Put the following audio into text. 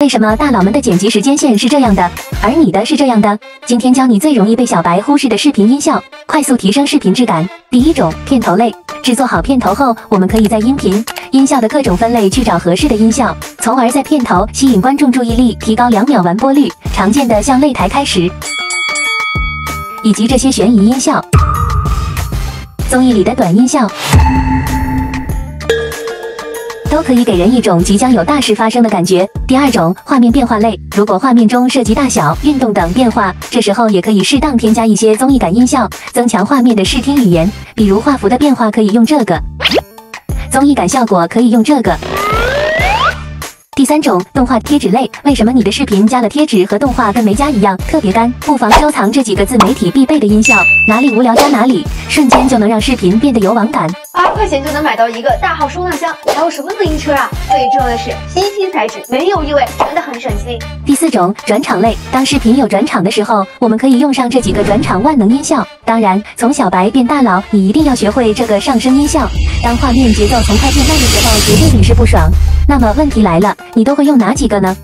为什么大佬们的剪辑时间线是这样的，而你的是这样的？今天教你最容易被小白忽视的视频音效，快速提升视频质感。第一种，片头类。制作好片头后，我们可以在音频、音效的各种分类去找合适的音效，从而在片头吸引观众注意力，提高2秒完播率。常见的像擂台开始，以及这些悬疑音效，综艺里的短音效，都可以给人一种即将有大事发生的感觉。第二种，画面变化类。如果画面中涉及大小、运动等变化，这时候也可以适当添加一些综艺感音效，增强画面的视听语言。比如画幅的变化可以用这个，综艺感效果可以用这个。第三种，动画贴纸类。为什么你的视频加了贴纸和动画跟没加一样，特别干？不妨收藏这几个自媒体必备的音效，哪里无聊加哪里，瞬间就能让视频变得有网感。2块钱就能买到一个大号收纳箱，还有什么自行车啊？最重要的是新芯材质，没有异味，真的很省心。第四种，转场类。当视频有转场的时候，我们可以用上这几个转场万能音效。当然，从小白变大佬，你一定要学会这个上升音效。当画面节奏从快变慢的时候，绝对屡试不爽。那么问题来了，你都会用哪几个呢？